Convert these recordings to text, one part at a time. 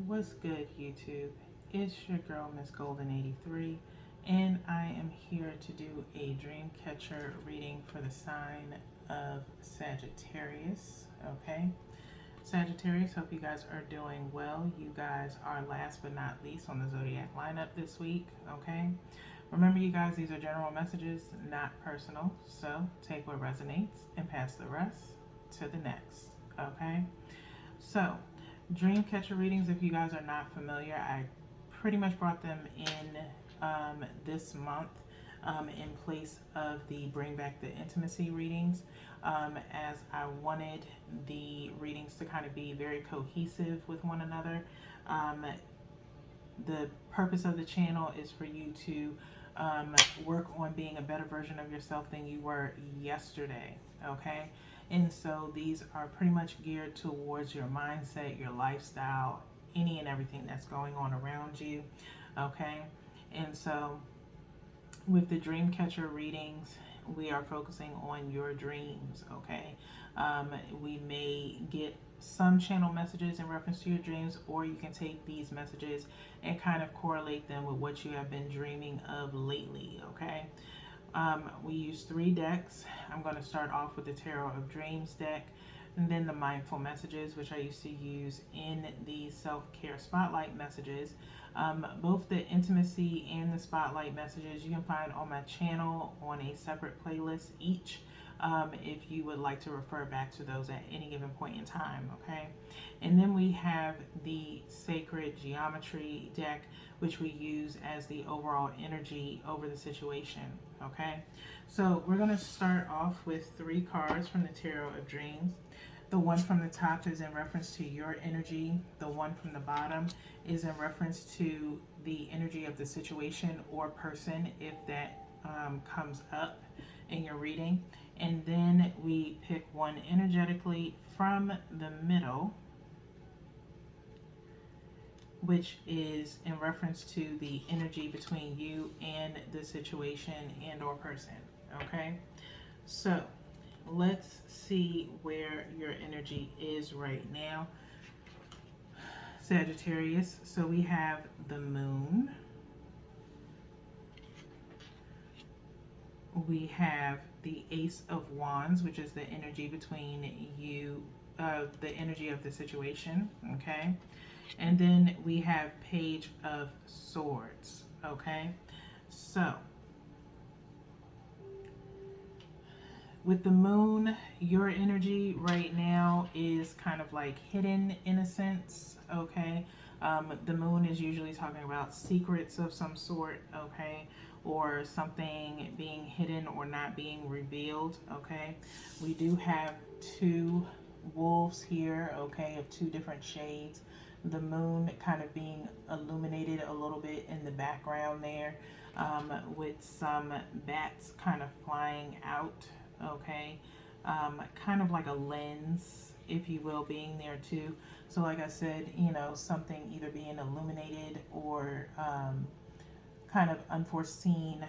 What's good, YouTube? It's your girl, Miss Golden 83, and I am here to do a dream catcher reading for the sign of Sagittarius. Okay, Sagittarius, hope you guys are doing well. You guys are last but not least on the zodiac lineup this week. Okay, remember, you guys, these are general messages, not personal, so take what resonates and pass the rest to the next. Okay, so dream catcher readings, if you guys are not familiar, I pretty much brought them in this month in place of the Bring Back the Intimacy readings, as I wanted the readings to kind of be very cohesive with one another. Um, the purpose of the channel is for you to work on being a better version of yourself than you were yesterday. Okay, and so these are pretty much geared towards your mindset, your lifestyle, any and everything that's going on around you. Okay, and so with the dream catcher readings, we are focusing on your dreams. Okay, we may get some channel messages in reference to your dreams, or you can take these messages and kind of correlate them with what you have been dreaming of lately. Okay, we use 3 decks. I'm going to start off with the Tarot of Dreams deck, and then the Mindful Messages, which I used to use in the Self-Care Spotlight messages. Both the Intimacy and the Spotlight messages you can find on my channel on a separate playlist each, if you would like to refer back to those at any given point in time. Okay, and then we have the Sacred Geometry deck, which we use as the overall energy over the situation. Okay, so we're going to start off with 3 cards from the Tarot of Dreams. The one from the top is in reference to your energy. The one from the bottom is in reference to the energy of the situation or person, if that comes up in your reading. And then we pick one energetically from the middle, which is in reference to the energy between you and the situation and or person. Okay, so let's see where your energy is right now, Sagittarius. So we have the moon, we have the Ace of Wands, which is the energy between you, the energy of the situation. Okay, and then we have Page of Swords. Okay, so with the moon, your energy right now is kind of like hidden in a sense. Okay, the moon is usually talking about secrets of some sort. Okay, or something being hidden or not being revealed. Okay, we do have 2 wolves here. Okay, of 2 different shades. The moon kind of being illuminated a little bit in the background there, with some bats kind of flying out. Okay, kind of like a lens, if you will, being there too. So like I said, something either being illuminated or kind of unforeseen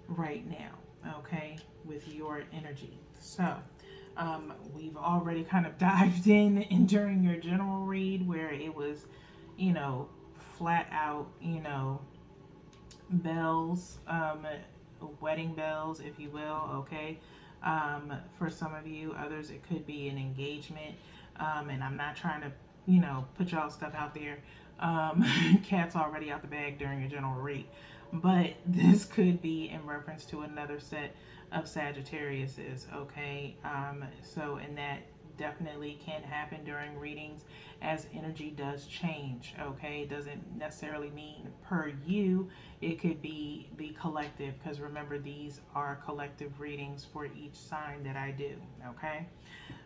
right now. Okay, with your energy. So we've already kind of dived in during your general read, where it was, flat out, bells, wedding bells, if you will. Okay, for some of you, others it could be an engagement, and I'm not trying to put y'all stuff out there. Cat's already out the bag during your general read, but this could be in reference to another set of Sagittariuses. Okay, so and that definitely can happen during readings, as energy does change. Okay, it doesn't necessarily mean per you, it could be the collective, because remember, these are collective readings for each sign that I do. Okay,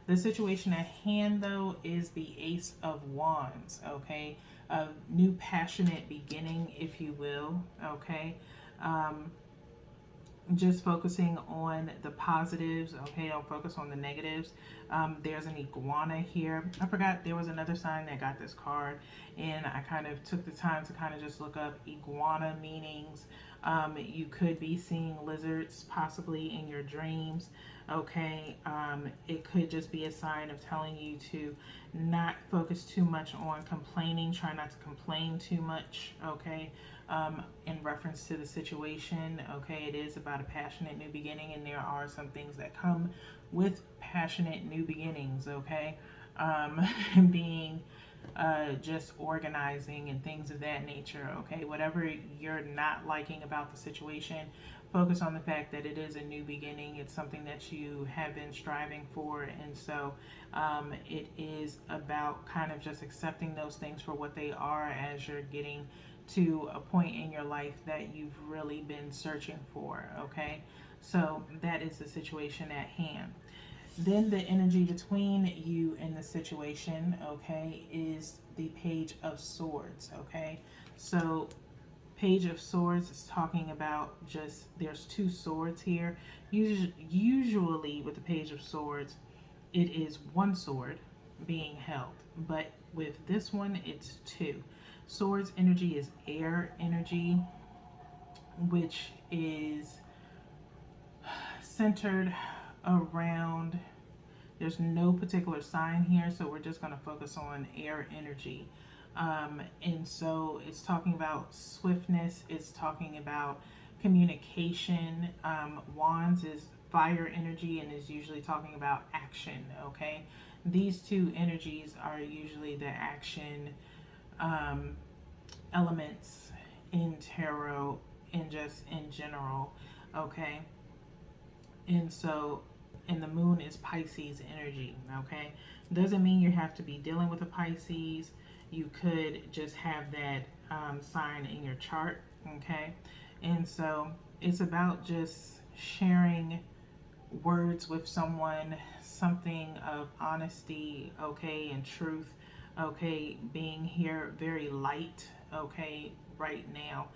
the situation at hand though is the Ace of Wands. Okay, a new passionate beginning, if you will. Okay, just focusing on the positives. Okay, don't focus on the negatives. There's an iguana here. I forgot there was another sign that got this card, and I kind of took the time to kind of just look up iguana meanings. You could be seeing lizards possibly in your dreams. Okay, it could just be a sign of telling you to not focus too much on complaining. Try not to complain too much. Okay, in reference to the situation. Okay, it is about a passionate new beginning, and there are some things that come with passionate new beginnings. Okay, being just organizing and things of that nature. Okay, whatever you're not liking about the situation, focus on the fact that it is a new beginning. It's something that you have been striving for, and so it is about kind of just accepting those things for what they are as you're getting to a point in your life that you've really been searching for. Okay, so that is the situation at hand. Then the energy between you and the situation, okay, is the Page of Swords, okay? So Page of Swords is talking about just, there's two swords here. Usually with the Page of Swords, it is one sword being held, but with this one, it's two. Swords energy is air energy, which is centered around, there's no particular sign here, so we're just going to focus on air energy. And so it's talking about swiftness, it's talking about communication. Wands is fire energy and is usually talking about action, okay? These two energies are usually the action elements in tarot and just in general, okay? And so, and the moon is Pisces energy, okay? Doesn't mean you have to be dealing with a Pisces. You could just have that sign in your chart, okay? And so it's about just sharing words with someone, something of honesty, okay, and truth, okay, being here very light, okay, right now.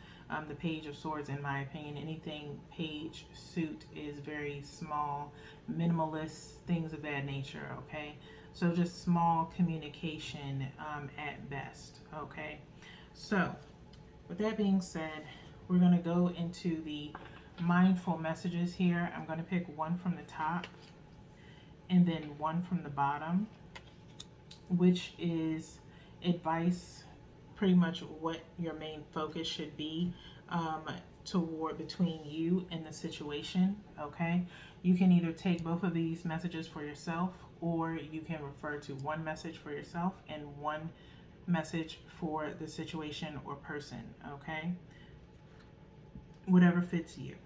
The Page of Swords, in my opinion, anything page suit is very small, minimalist, things of that nature, okay? So just small communication at best, okay? So with that being said, we're going to go into the mindful messages here. I'm going to pick one from the top and then one from the bottom, which is advice, pretty much what your main focus should be toward between you and the situation, okay? You can either take both of these messages for yourself, or you can refer to one message for yourself and one message for the situation or person, okay? Whatever fits you.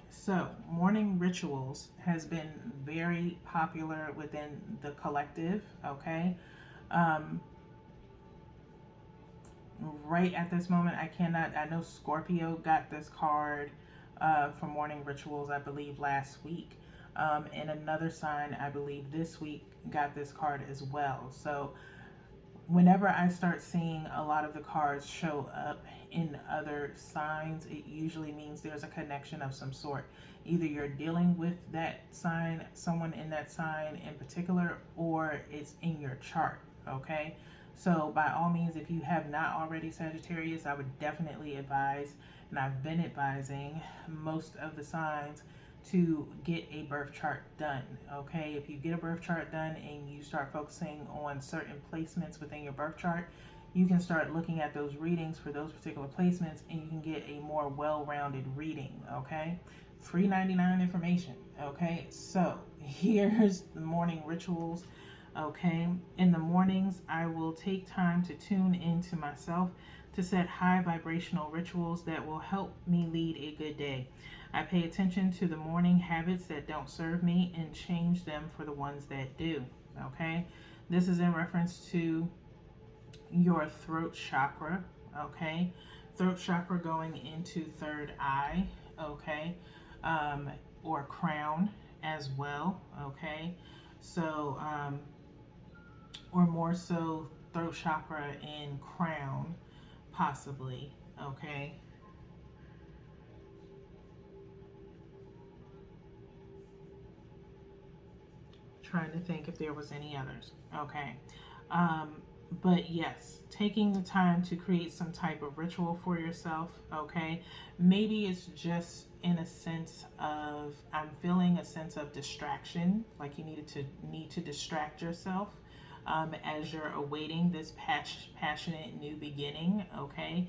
So, morning rituals has been very popular within the collective, okay? Right at this moment, I know Scorpio got this card for morning rituals, I believe, last week. And another sign, I believe, this week got this card as well. So, whenever I start seeing a lot of the cards show up in other signs, it usually means there's a connection of some sort. Either you're dealing with that sign, someone in that sign in particular, or it's in your chart, okay? So by all means, if you have not already, Sagittarius, I would definitely advise, and I've been advising most of the signs to get a birth chart done, okay? If you get a birth chart done and you start focusing on certain placements within your birth chart, you can start looking at those readings for those particular placements, and you can get a more well-rounded reading, okay? Free 99 information, okay? So here's the morning rituals, okay? In the mornings, I will take time to tune into myself to set high vibrational rituals that will help me lead a good day. I pay attention to the morning habits that don't serve me and change them for the ones that do, okay? This is in reference to your throat chakra, okay? Throat chakra going into third eye, okay? Or crown as well, okay? So, or more so throat chakra and crown, possibly, okay? Trying to think if there was any others, okay? But yes, taking the time to create some type of ritual for yourself, okay? Maybe it's just in a sense of, I'm feeling a sense of distraction, like you need to distract yourself as you're awaiting this passionate new beginning, okay?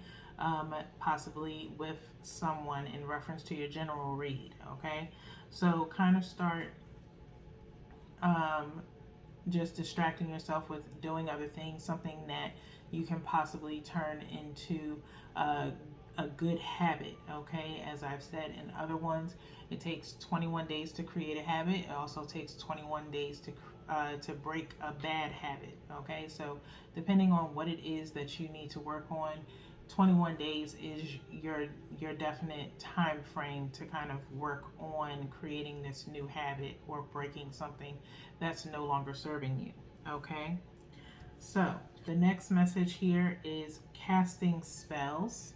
Possibly with someone in reference to your general read, okay? So kind of start um, just distracting yourself with doing other things, something that you can possibly turn into a good habit. Okay, as I've said in other ones, it takes 21 days to create a habit. It also takes 21 days to break a bad habit. Okay, so depending on what it is that you need to work on, 21 days is your definite time frame to kind of work on creating this new habit or breaking something that's no longer serving you. Okay, so the next message here is casting spells.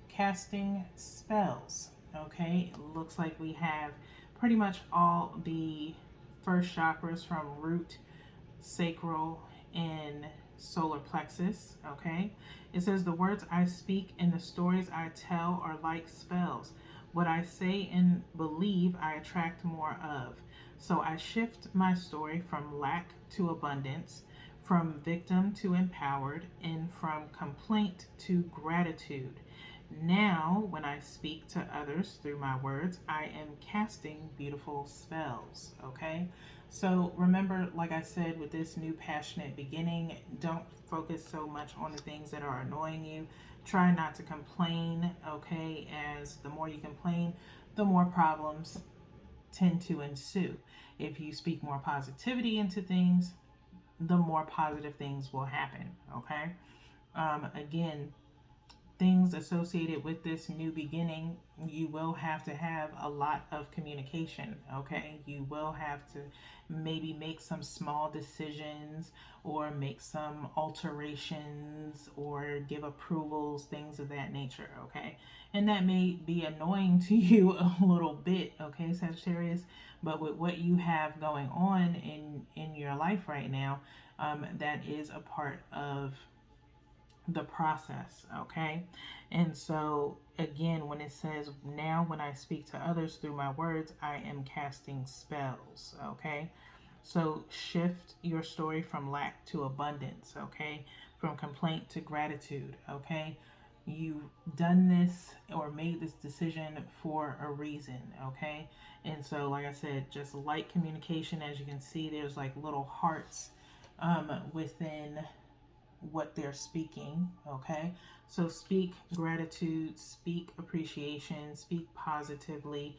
Casting spells. Okay, looks like we have pretty much all the first chakras from root, sacral, and solar plexus. Okay, it says the words I speak and the stories I tell are like spells. What I say and believe I attract more of. So I shift my story from lack to abundance, from victim to empowered, and from complaint to gratitude. Now, when I speak to others through my words, I am casting beautiful spells. Okay? So remember, like I said, with this new passionate beginning, don't focus so much on the things that are annoying you. Try not to complain, okay? As the more you complain, the more problems tend to ensue. If you speak more positivity into things, the more positive things will happen, okay? Again, things associated with this new beginning, you will have to have a lot of communication, okay? You will have to maybe make some small decisions or make some alterations or give approvals, things of that nature, okay? And that may be annoying to you a little bit, okay, Sagittarius? But with what you have going on in your life right now, that is a part of the process, okay? And so, again, when it says, now when I speak to others through my words, I am casting spells, okay? So, shift your story from lack to abundance, okay? From complaint to gratitude, okay? You've done this or made this decision for a reason, okay? And so, like I said, just light communication. As you can see, there's like little hearts within what they're speaking, okay? So speak gratitude, speak appreciation, speak positively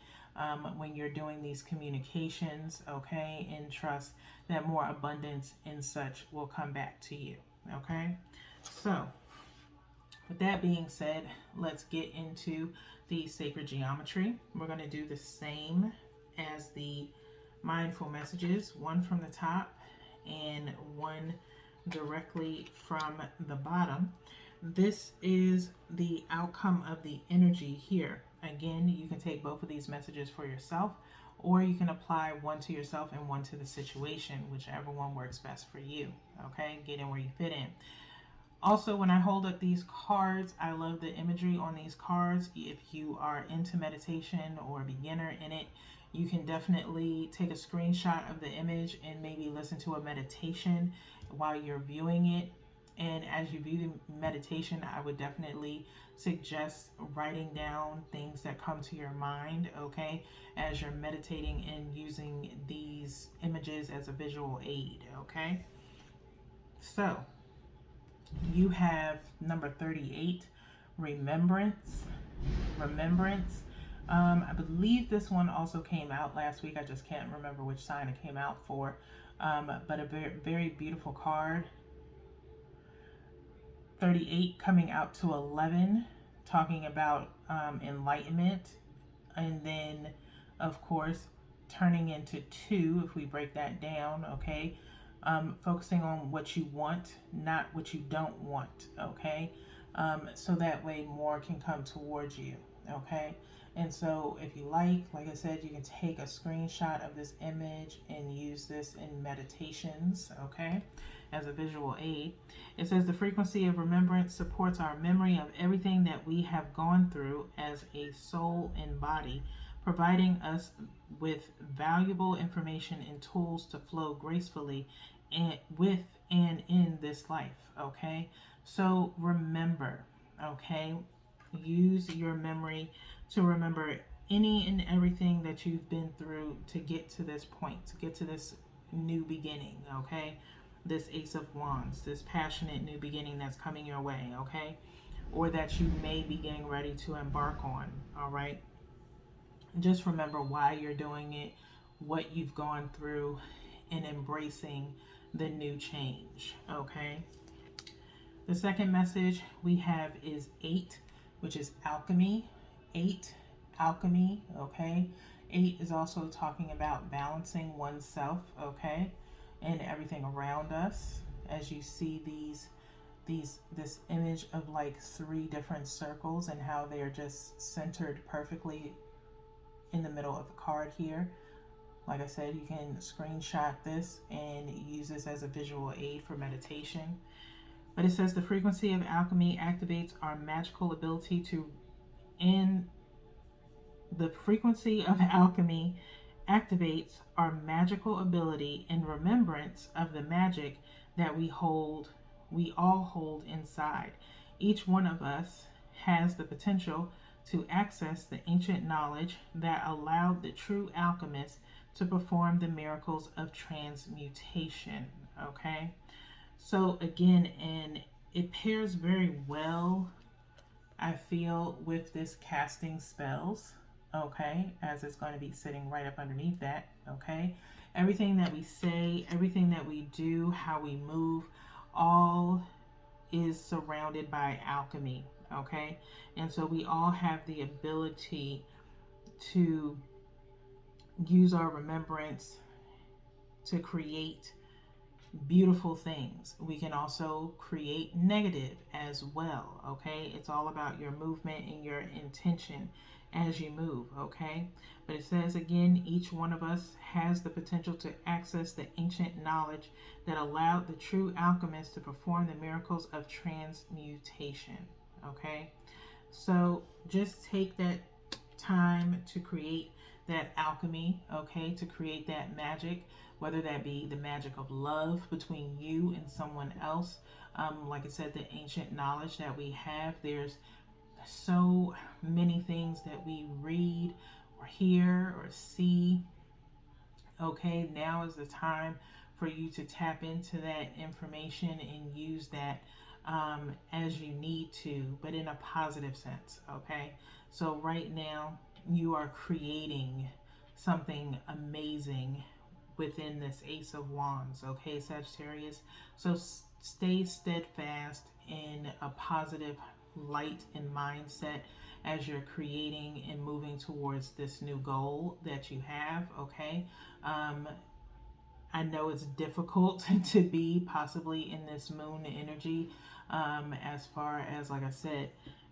when you're doing these communications, okay? And trust that more abundance and such will come back to you, okay? So, with that being said, let's get into the sacred geometry. We're going to do the same as the mindful messages, one from the top and one directly from the bottom. This is the outcome of the energy here. Again, you can take both of these messages for yourself, or you can apply one to yourself and one to the situation, whichever one works best for you. Okay, get in where you fit in. Also, when I hold up these cards, I love the imagery on these cards. If you are into meditation or a beginner in it, you can definitely take a screenshot of the image and maybe listen to a meditation while you're viewing it. And as you view the meditation, I would definitely suggest writing down things that come to your mind, okay, as you're meditating and using these images as a visual aid, okay? So, you have number 38, remembrance. Remembrance. I believe this one also came out last week. I just can't remember which sign it came out for. But a very, very beautiful card. 38 coming out to 11, talking about enlightenment. And then, of course, turning into 2, if we break that down, okay? Focusing on what you want, not what you don't want, okay? So that way more can come towards you, okay? And so if you like I said, you can take a screenshot of this image and use this in meditations, okay? as a visual aid. It says the frequency of remembrance supports our memory of everything that we have gone through as a soul and body, providing us with valuable information and tools to flow gracefully with and in this life. Okay, so remember, okay, use your memory to remember any and everything that you've been through to get to this point, to get to this new beginning. Okay, this Ace of Wands, this passionate new beginning that's coming your way. Okay, or that you may be getting ready to embark on. All right, just remember why you're doing it, what you've gone through, and embracing the new change. Okay, the second message we have is 8, which is alchemy. 8, alchemy. Okay, 8 is also talking about balancing oneself. Okay, and everything around us. As you see this image of like 3 different circles and how they are just centered perfectly in the middle of the card here. Like I said, you can screenshot this and use this as a visual aid for meditation. But it says the frequency of alchemy activates our magical ability to in the frequency of alchemy activates our magical ability in remembrance of the magic that we all hold inside. Each one of us has the potential to access the ancient knowledge that allowed the true alchemist to perform the miracles of transmutation. Okay, so again, and it pairs very well, I feel, with this casting spells. Okay, as it's going to be sitting right up underneath that. Okay, everything that we say, everything that we do, how we move, all is surrounded by alchemy. Okay, and so we all have the ability to use our remembrance to create beautiful things. We can also create negative as well. Okay, it's all about your movement and your intention as you move. Okay, but it says again, each one of us has the potential to access the ancient knowledge that allowed the true alchemist to perform the miracles of transmutation. Okay, so just take that time to create that alchemy. Okay, to create that magic, whether that be the magic of love between you and someone else. Like I said, the ancient knowledge that we have, there's so many things that we read or hear or see. Okay, now is the time for you to tap into that information and use that as you need to, but in a positive sense. Okay, so right now you are creating something amazing within this Ace of Wands. Okay, Sagittarius, so stay steadfast in a positive light and mindset as you're creating and moving towards this new goal that you have. Okay, I know it's difficult to be possibly in this moon energy, as far as, like I said,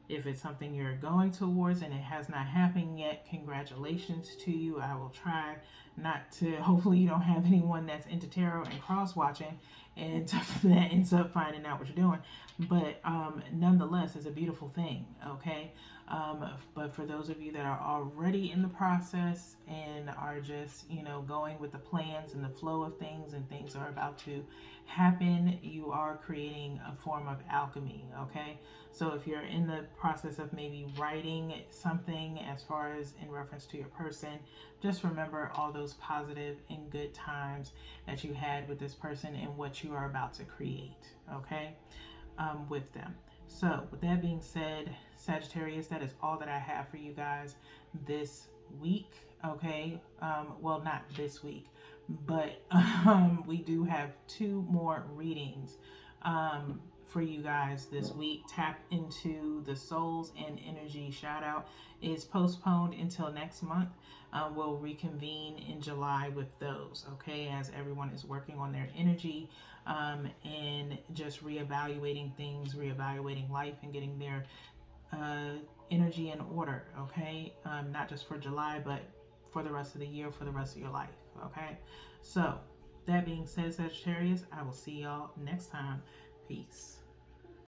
if it's something you're going towards and it has not happened yet, congratulations to you. I will try not to, hopefully you don't have anyone that's into tarot and cross watching and that ends up finding out what you're doing. But nonetheless, it's a beautiful thing. Okay, but for those of you that are already in the process and are just, going with the plans and the flow of things, and things are about to happen, you are creating a form of alchemy. Okay, so if you're in the process of maybe writing something as far as in reference to your person, just remember all those positive and good times that you had with this person and what you are about to create. Okay, with them. So with that being said, Sagittarius, that is all that I have for you guys this week. Okay, well, not this week, but we do have 2 more readings for you guys this week. Tap into the Souls and Energy shout out is postponed until next month. We'll reconvene in July with those. Okay, as everyone is working on their energy and just reevaluating things, reevaluating life, and getting their energy in order. Okay, not just for July, but for the rest of the year, for the rest of your life. Okay, so That being said, Sagittarius, I will see y'all next time. Peace.